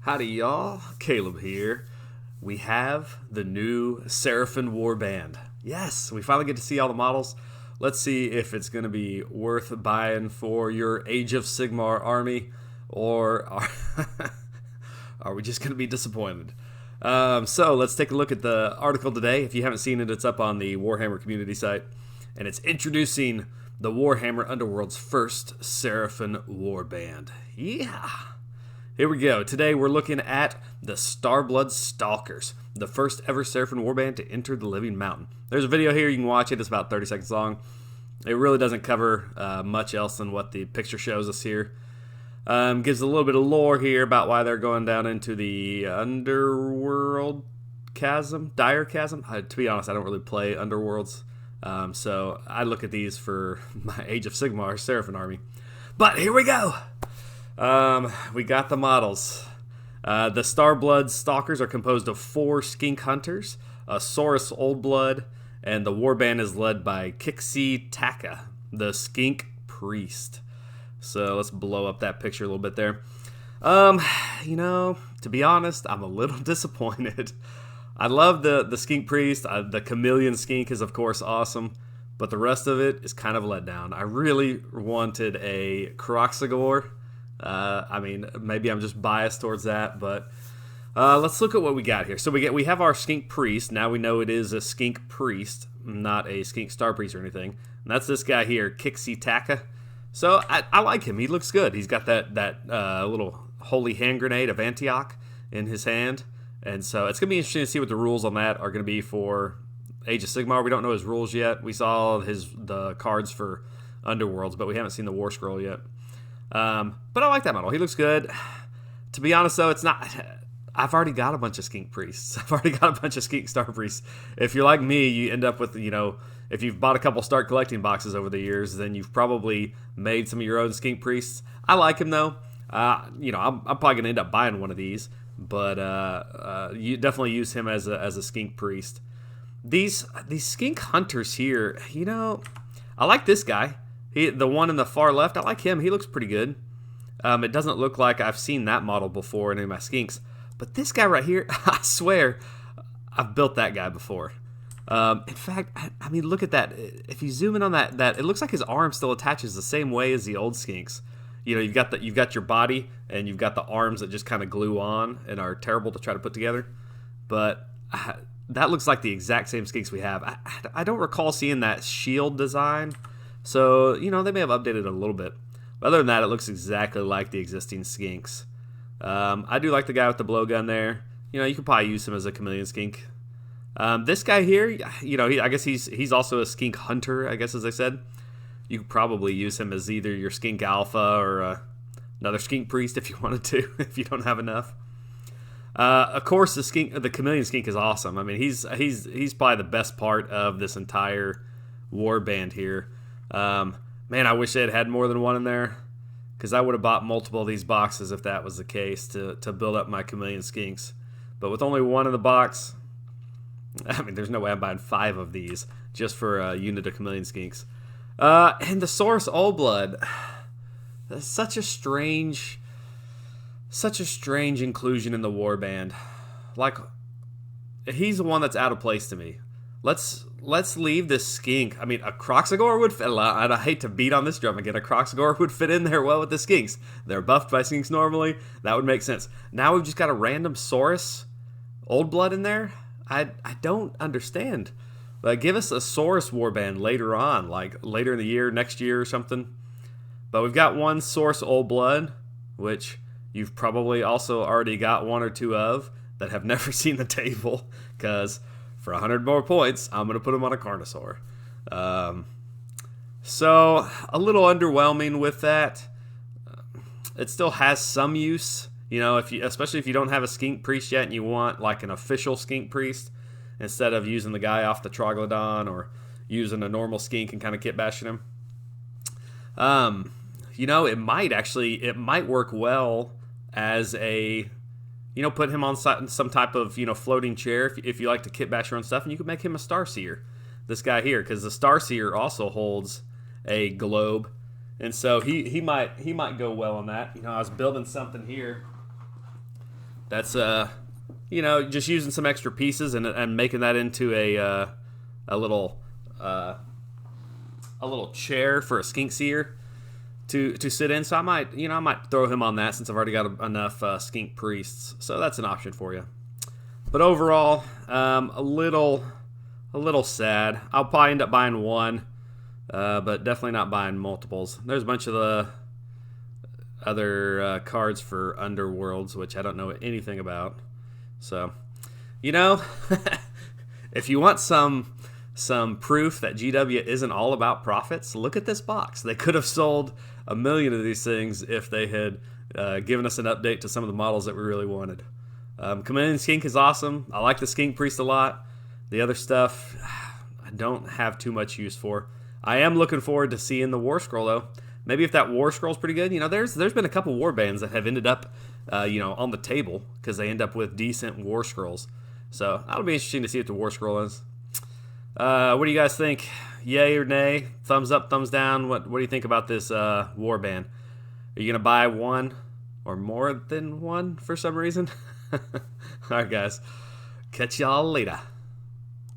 Howdy y'all, Caleb here. We have the new Seraphon Warband. Yes, we finally get to see all the models. Let's see if it's going to be worth buying for your Age of Sigmar army, or are we just going to be disappointed? So let's take a look at the article today. If you haven't seen it, it's up on the Warhammer community site, and it's introducing the Warhammer Underworld's first Seraphon Warband. Yeah! Here we go. Today we're looking at the Starblood Stalkers, the first ever Seraphon Warband to enter the Living Mountain. There's a video here, you can watch it, it's about 30 seconds long. It really doesn't cover much else than what the picture shows us here. Gives a little bit of lore here about why they're going down into the Underworld Chasm, Dire Chasm. To be honest, I don't really play Underworlds, so I look at these for my Age of Sigmar Seraphon army. But here we go! We got the models. The Starblood Stalkers are composed of 4 Skink Hunters, a Saurus Oldblood, and the Warband is led by Kixi-Taka, the Skink Priest. So let's blow up that picture a little bit there. To be honest, I'm a little disappointed. I love the Skink Priest. The Chameleon Skink is, of course, awesome, but the rest of it is kind of a letdown. I really wanted a Kixi-Taka. Maybe I'm just biased towards that, but let's look at what we got here. So we have our Skink Priest. Now we know it is a Skink Priest, not a Skink Star Priest or anything. And that's this guy here, Kixi-Taka. So I like him. He looks good. He's got that little holy hand grenade of Antioch in his hand. And so it's going to be interesting to see what the rules on that are going to be for Age of Sigmar. We don't know his rules yet. We saw the cards for Underworlds, but we haven't seen the War Scroll yet. But I like that model. He looks good. To be honest, though, it's not... I've already got a bunch of Skink Priests. I've already got a bunch of Skink Star Priests. If you're like me, you end up with, if you've bought a couple Start Collecting boxes over the years, then you've probably made some of your own Skink Priests. I like him, though. I'm probably going to end up buying one of these, but you definitely use him as a Skink Priest. These Skink Hunters here, I like this guy. The one in the far left, I like him. He looks pretty good. It doesn't look like I've seen that model before in any of my Skinks. But this guy right here, I swear, I've built that guy before. In fact, look at that. If you zoom in on that, it looks like his arm still attaches the same way as the old Skinks. You've got your body, and you've got the arms that just kind of glue on and are terrible to try to put together. But that looks like the exact same Skinks we have. I don't recall seeing that shield design. So, they may have updated it a little bit. But other than that, it looks exactly like the existing Skinks. I do like the guy with the blowgun there. You could probably use him as a Chameleon Skink. This guy here, I guess he's also a Skink Hunter, I guess, as I said. You could probably use him as either your Skink Alpha or another Skink Priest if you wanted to, if you don't have enough. Of course, the Chameleon Skink is awesome. He's probably the best part of this entire Warband here. Man, I wish they had more than one in there, because I would have bought multiple of these boxes if that was the case to build up my Chameleon Skinks. But with only one in the box, there's no way I'm buying 5 of these just for a unit of Chameleon Skinks. And the Saurus Oldblood, that's such a strange inclusion in the Warband. Like, he's the one that's out of place to me. Let's leave this Skink. A Kixi-Taka would fit. I hate to beat on this drum again. A Kixi-Taka would fit in there well with the Skinks. They're buffed by Skinks normally. That would make sense. Now we've just got a random Saurus Oldblood in there. I don't understand. Give us a Saurus Warband later on, like later in the year, next year or something. But we've got one Saurus Oldblood, which you've probably also already got 1 or 2 of that have never seen the table, because for 100 more points, I'm going to put him on a Carnosaur. So, a little underwhelming with that. It still has some use, especially if you don't have a Skink Priest yet and you want like an official Skink Priest, instead of using the guy off the Troglodon or using a normal Skink and kind of kit bashing him. It might work well as a... put him on some type of, floating chair if you like to kit bash your own stuff, and you could make him a Starseer, this guy here, because the Starseer also holds a globe, and so he might go well on that. I was building something here That's you know, just using some extra pieces and making that into a little chair for a skink seer to sit in. So I might throw him on that since I've already got enough skink priests. So that's an option for you. But overall, a little sad. I'll probably end up buying one, but definitely not buying multiples. There's a bunch of the other cards for Underworlds, which I don't know anything about. So, you know, if you want some proof that GW isn't all about profits, look at this box. They could have sold 1 million of these things if they had given us an update to some of the models that we really wanted. Chameleon Skink is awesome. I like the Skink Priest a lot. The other stuff, I don't have too much use for. I am looking forward to seeing the War Scroll, though. Maybe if that War Scroll's pretty good. You know, there's been a couple Warbands that have ended up, you know, on the table because they end up with decent War Scrolls. So that'll be interesting to see what the War Scroll is. What do you guys think? Yay or nay? Thumbs up, thumbs down? What do you think about this Warband? Are you gonna buy one or more than one for some reason? All right, guys. Catch y'all later.